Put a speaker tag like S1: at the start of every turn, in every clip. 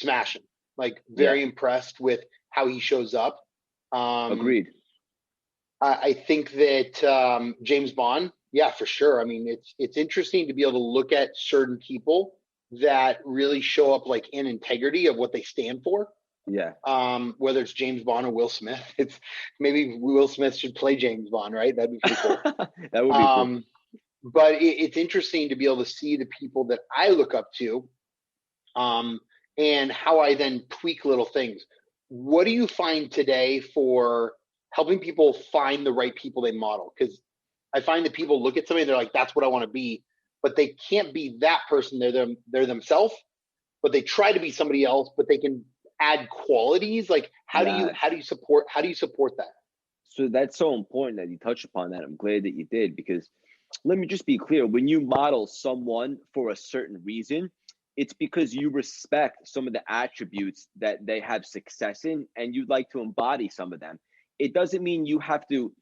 S1: smashing. Like
S2: Yeah,
S1: very impressed with how he shows up.
S2: agreed.
S1: I think that James Bond, yeah, for sure. I mean, it's interesting to be able to look at certain people that really show up like in integrity of what they stand for.
S2: Yeah.
S1: Whether it's James Bond or Will Smith, it's maybe Will Smith should play James Bond, right? That'd be pretty cool.
S2: That would be cool.
S1: But it's interesting to be able to see the people that I look up to, um, and how I then tweak little things. What do you find today for helping people find the right people they model? Because I find that people look at somebody and they're like, "That's what I want to be," but they can't be that person. They're themselves, but they try to be somebody else. But they can add qualities. Like,
S2: Yeah.
S1: how do you support that?
S2: So that's so important that you touched upon that. I'm glad that you did, because let me just be clear. When you model someone for a certain reason, it's because you respect some of the attributes that they have success in and you'd like to embody some of them. It doesn't mean you have to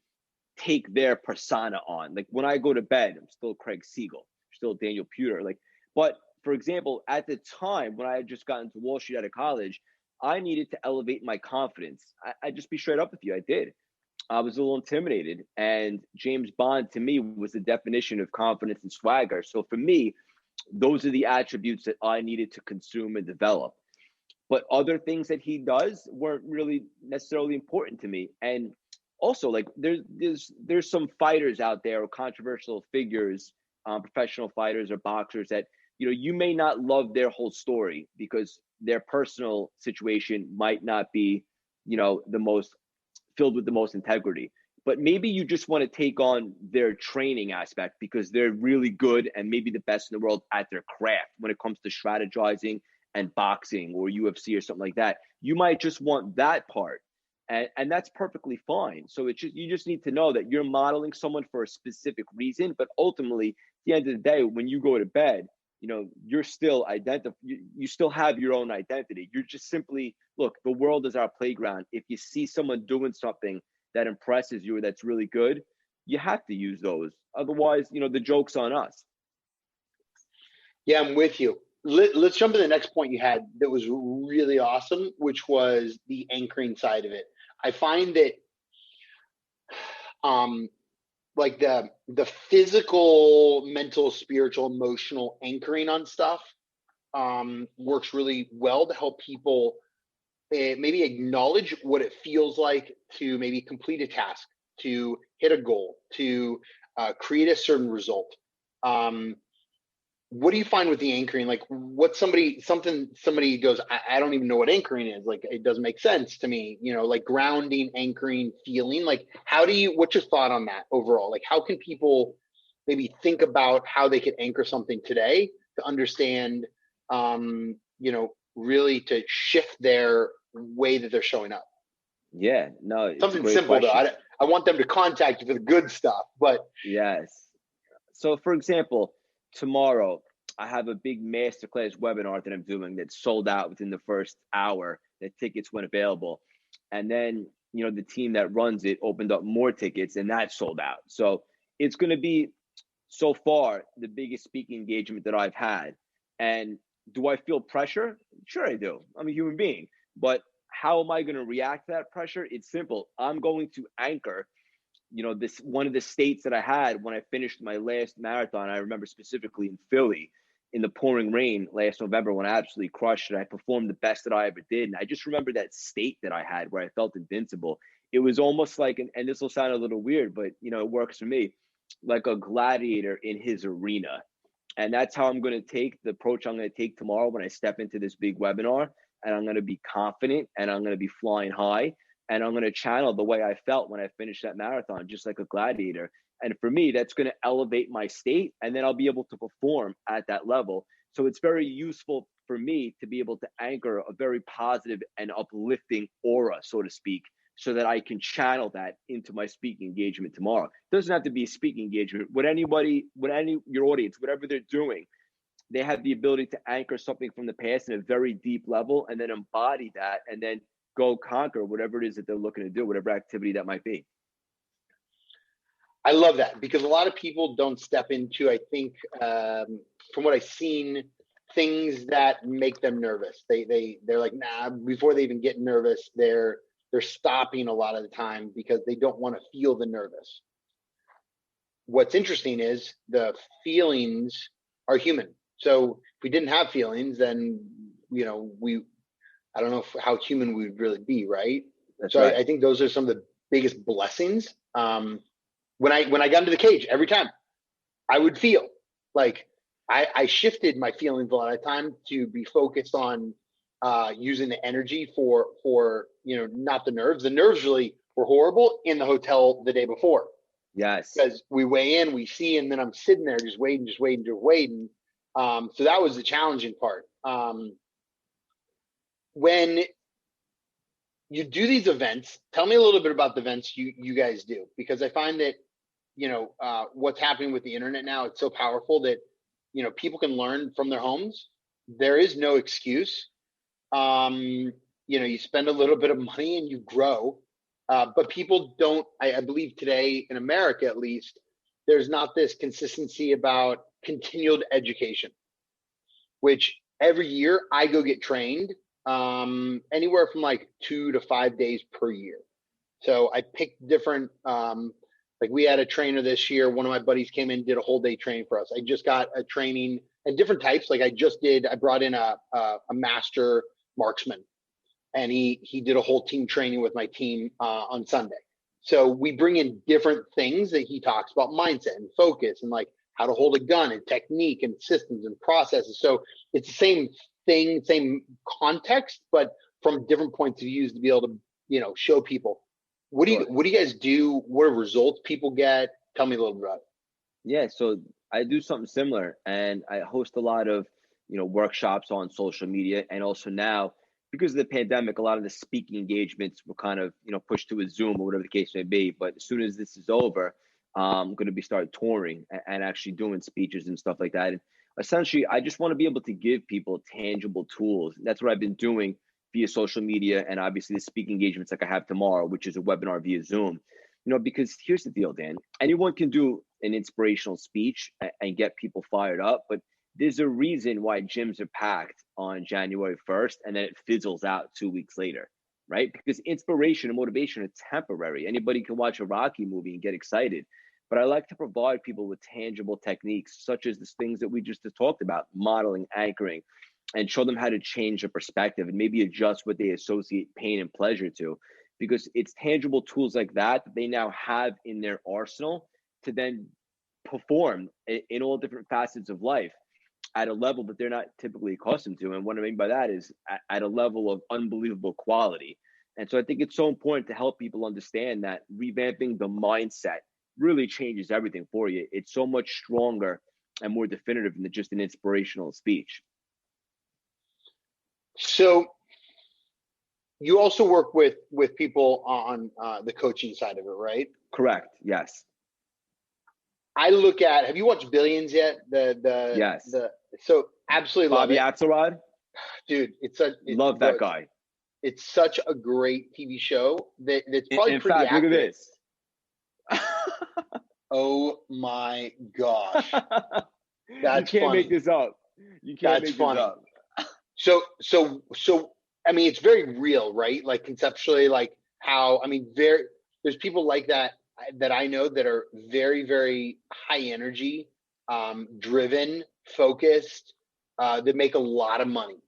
S2: take their persona on. Like when I go to bed, I'm still Craig Siegel, still Daniel Puder. Like, but for example, at the time when I had just gotten to Wall Street out of college, I needed to elevate my confidence. I just be straight up with you. I did. I was a little intimidated, and James Bond to me was the definition of confidence and swagger. So for me, those are the attributes that I needed to consume and develop. But other things that he does weren't really necessarily important to me. And also, like there's some fighters out there or controversial figures, professional fighters or boxers that you may not love their whole story because their personal situation might not be the most filled with the most integrity. But maybe you just want to take on their training aspect because they're really good and maybe the best in the world at their craft when it comes to strategizing and boxing or UFC or something like that. You might just want that part. And that's perfectly fine. So it's just you just need to know that you're modeling someone for a specific reason, but ultimately, at the end of the day, when you go to bed, you're still you still have your own identity. You're just simply look, the world is our playground. If you see someone doing something that impresses you or that's really good, you have to use those. Otherwise, the joke's on us.
S1: Yeah, I'm with you. Let's jump to the next point you had that was really awesome, which was the anchoring side of it. I find that um, like the physical, mental, spiritual, emotional anchoring on stuff works really well to help people maybe acknowledge what it feels like to maybe complete a task, to hit a goal, to create a certain result. What do you find with the anchoring? Like what somebody goes, I don't even know what anchoring is. Like it doesn't make sense to me, like grounding, anchoring, feeling. Like what's your thought on that overall? Like how can people maybe think about how they could anchor something today to understand, really to shift their way that they're showing up?
S2: Yeah, no, it's a
S1: Something
S2: great
S1: simple though.
S2: question.
S1: I want them to contact you for the good stuff, but
S2: Yes. So, for example, tomorrow I have a big masterclass webinar that I'm doing that sold out within the first hour. The tickets went available. And then, the team that runs it opened up more tickets and that sold out. So it's going to be so far the biggest speaking engagement that I've had. And do I feel pressure? Sure, I do. I'm a human being. But how am I going to react to that pressure? It's simple. I'm going to anchor this one of the states that I had when I finished my last marathon. I remember specifically in Philly in the pouring rain last November when I absolutely crushed it. I performed the best that I ever did. And I just remember that state that I had where I felt invincible. It was almost like, and this will sound a little weird, but it works for me, like a gladiator in his arena. And that's how I'm going to take the approach I'm going to take tomorrow when I step into this big webinar. And I'm going to be confident and I'm going to be flying high. And I'm going to channel the way I felt when I finished that marathon, just like a gladiator. And for me, that's going to elevate my state. And then I'll be able to perform at that level. So it's very useful for me to be able to anchor a very positive and uplifting aura, so to speak, so that I can channel that into my speaking engagement tomorrow. It doesn't have to be a speaking engagement. Your audience, whatever they're doing, they have the ability to anchor something from the past in a very deep level and then embody that and then go conquer whatever it is that they're looking to do, whatever activity that might be.
S1: I love that because a lot of people don't step into, I think, from what I've seen, things that make them nervous. They're like, nah, before they even get nervous, they're stopping a lot of the time because they don't want to feel the nervous. What's interesting is the feelings are human. So if we didn't have feelings, then, I don't know how human we would really be, right?
S2: That's
S1: So
S2: right.
S1: I think those are some of the biggest blessings. When I got into the cage, every time I would feel like I shifted my feelings a lot of time to be focused on using the energy for not the nerves. The nerves really were horrible in the hotel the day before.
S2: Yes.
S1: Because we weigh in, we see, and then I'm sitting there just waiting. So that was the challenging part. When you do these events, tell me a little bit about the events you guys do, because I find that what's happening with the internet now, it's so powerful that people can learn from their homes. There is no excuse. You spend a little bit of money and you grow, but people don't. I believe today in America, at least, there's not this consistency about continued education, which every year I go get trained, anywhere from like 2 to 5 days per year. So I picked different, like we had a trainer this year. One of my buddies came in, did a whole day training for us. I just got a training and different types. Like I brought in a master marksman, and he did a whole team training with my team on Sunday. So we bring in different things that he talks about, mindset and focus and like how to hold a gun and technique and systems and processes. So it's the same thing, same context, but from different points of views to be able to, show people. What do you guys do? What are results people get? Tell me a little bit about it.
S2: Yeah, so I do something similar, and I host a lot of workshops on social media, and also now because of the pandemic, a lot of the speaking engagements were kind of pushed to a Zoom or whatever the case may be. But as soon as this is over, I'm going to be start touring and actually doing speeches and stuff like that. And essentially, I just want to be able to give people tangible tools. That's what I've been doing via social media, and obviously the speaking engagements like I have tomorrow, which is a webinar via Zoom. Because here's the deal, Dan. Anyone can do an inspirational speech and get people fired up, but there's a reason why gyms are packed on January 1st and then it fizzles out 2 weeks later, right? Because inspiration and motivation are temporary. Anybody can watch a Rocky movie and get excited. But I like to provide people with tangible techniques, such as the things that we just talked about, modeling, anchoring, and show them how to change their perspective and maybe adjust what they associate pain and pleasure to. Because it's tangible tools like that they now have in their arsenal to then perform in all different facets of life at a level that they're not typically accustomed to. And what I mean by that is at a level of unbelievable quality. And so I think it's so important to help people understand that revamping the mindset really changes everything for you. It's so much stronger and more definitive than just an inspirational speech.
S1: So you also work with people on the coaching side of it, right?
S2: Correct. Yes.
S1: I look at. Have you watched Billions yet?
S2: Yes.
S1: So absolutely love
S2: Bobby
S1: it,
S2: Axelrod,
S1: dude.
S2: love that guy.
S1: It's such a great TV show that's probably
S2: in
S1: pretty
S2: fact,
S1: accurate.
S2: Look at this.
S1: Oh my gosh,
S2: that's you can't funny. Make this up. You can't
S1: that's
S2: make
S1: funny.
S2: This up.
S1: So I mean, it's very real, right? Like conceptually, like how there's people like that I know that are very, very high energy, driven, focused, that make a lot of money.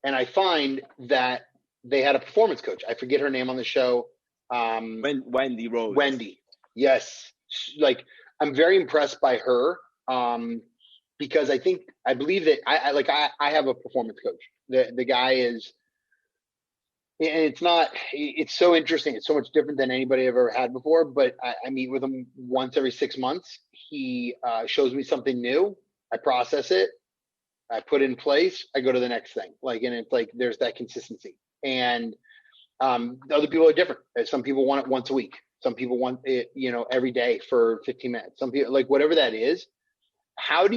S1: And I find that they had a performance coach. I forget her name on the show.
S2: Wendy Rose.
S1: Wendy. Yes. Like I'm very impressed by her. Because I believe that I have a performance coach. The guy is, and it's so interesting. It's so much different than anybody I've ever had before, but I meet with him once every 6 months. He shows me something new. I process it. I put it in place. I go to the next thing. And it's like, there's that consistency. And other people are different. Some people want it once a week. Some people want it, every day for 15 minutes. Some people whatever that is. How are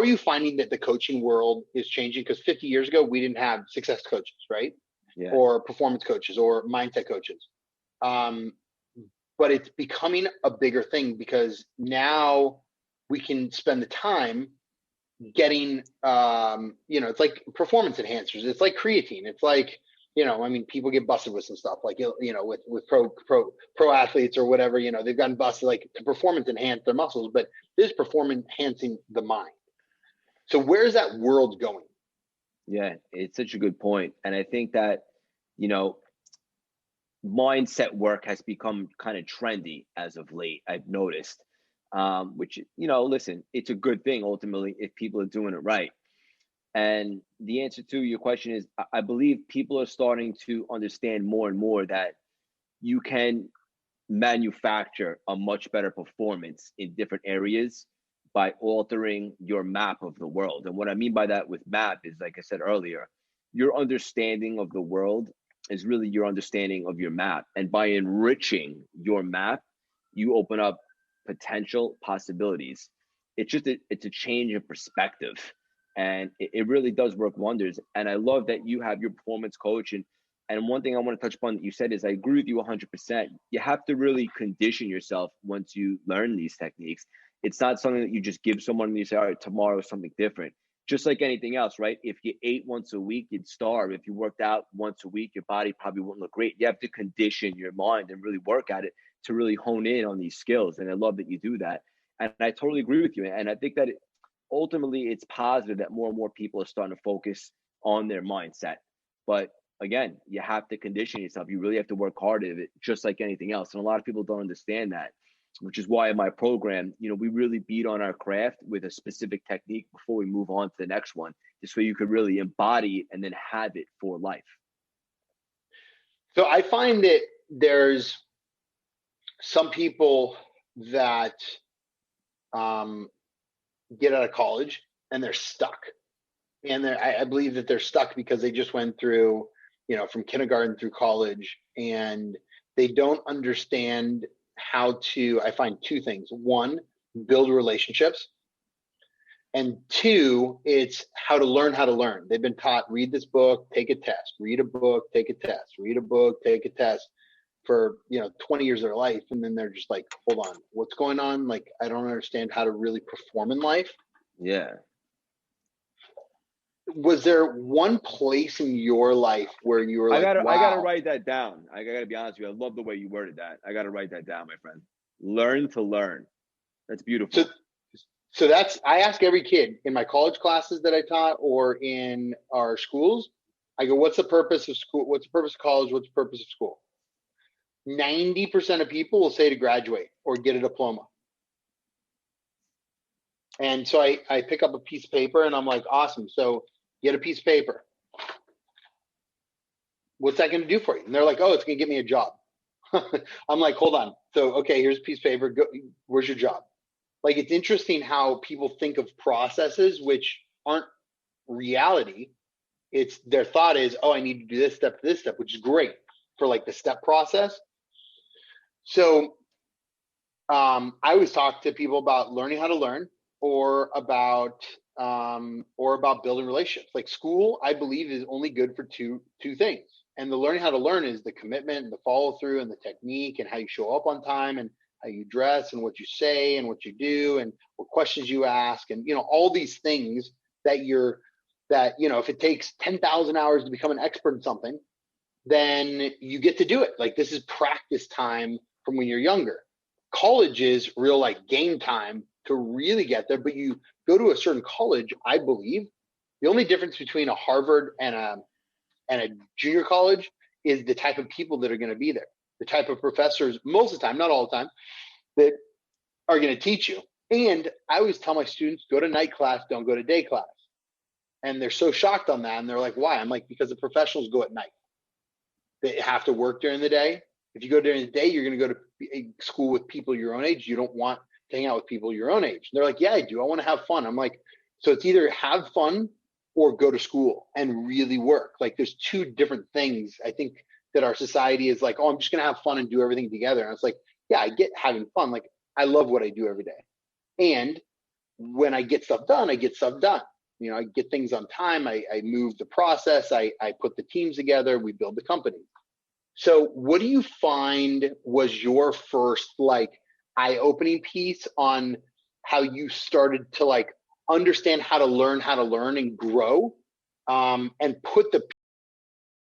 S1: you finding that the coaching world is changing? Because 50 years ago, we didn't have success coaches, right?
S2: Yeah.
S1: Or performance coaches or mindset coaches. But it's becoming a bigger thing because now we can spend the time getting, it's like performance enhancers. It's like creatine. It's like, I mean, people get busted with some stuff like, with pro athletes or whatever, they've gotten busted like to performance enhance their muscles, but this is performance enhancing the mind. So where's that world going?
S2: Yeah, it's such a good point. And I think that, mindset work has become kind of trendy as of late, I've noticed. Which, listen, it's a good thing ultimately if people are doing it right. And the answer to your question is I believe people are starting to understand more and more that you can manufacture a much better performance in different areas by altering your map of the world. And what I mean by that with map is, like I said earlier, your understanding of the world is really your understanding of your map. And by enriching your map, you open up potential possibilities. It's a change of perspective, and it really does work wonders. And I love that you have your performance coach. And one thing I want to touch upon that you said is I agree with you 100%. You have to really condition yourself once you learn these techniques. It's not something that you just give someone and you say, all right, tomorrow is something different. Just like anything else, right? If you ate once a week, you'd starve. If you worked out once a week, your body probably wouldn't look great. You have to condition your mind and really work at it to really hone in on these skills. And I love that you do that. And I totally agree with you. And I think that ultimately it's positive that more and more people are starting to focus on their mindset. But again, you have to condition yourself. You really have to work hard at it, just like anything else. And a lot of people don't understand that, which is why in my program, we really beat on our craft with a specific technique before we move on to the next one, just so you could really embody it and then have it for life.
S1: So I find that there's some people that get out of college and they're stuck. And I believe that they're stuck because they just went through, from kindergarten through college, and they don't understand how to, I find two things. One, build relationships. And two, it's how to learn how to learn. They've been taught, read this book, take a test, read a book, take a test, read a book, take a test for, 20 years of their life. And then they're just like, hold on, what's going on? Like, I don't understand how to really perform in life.
S2: Yeah.
S1: Was there one place in your life where you were like, wow.
S2: I gotta write that down. I gotta be honest with you. I love the way you worded that. I gotta write that down, my friend. Learn to learn. That's beautiful.
S1: So that's, I ask every kid in my college classes that I taught or in our schools, I go, what's the purpose of school? What's the purpose of college? What's the purpose of school? 90% of people will say to graduate or get a diploma. And so I pick up a piece of paper and I'm like, awesome. So get a piece of paper. What's that going to do for you? And they're like, oh, it's going to get me a job. I'm like, hold on. So, okay, here's a piece of paper. Go, where's your job? Like, it's interesting how people think of processes which aren't reality. It's their thought is, oh, I need to do this step, which is great for like the step process. So I always talk to people about learning how to learn or about building relationships. Like school, I believe, is only good for two things. And the learning how to learn is the commitment and the follow through and the technique and how you show up on time and how you dress and what you say and what you do and what questions you ask and all these things that if it takes 10,000 hours to become an expert in something, then you get to do it. Like, this is practice time from when you're younger. College is real like game time to really get there. But you go to a certain college, I believe the only difference between a Harvard and a junior college is the type of people that are going to be there, the type of professors, most of the time, not all the time, that are going to teach you. And I always tell my students, go to night class, don't go to day class. And they're so shocked on that. And they're like, why? I'm like, because the professionals go at night. They have to work during the day. If you go during the day, you're going to go to school with people your own age. You don't want to hang out with people your own age. And they're like, yeah, I do. I want to have fun. I'm like, so it's either have fun or go to school and really work. Like, there's two different things. I think that our society is like, oh, I'm just going to have fun and do everything together. And it's like, yeah, I get having fun. Like, I love what I do every day. And when I get stuff done, I get stuff done. I get things on time. I move the process. I put the teams together. We build the company. So what do you find was your first like eye-opening piece on how you started to like understand how to learn and grow, and put the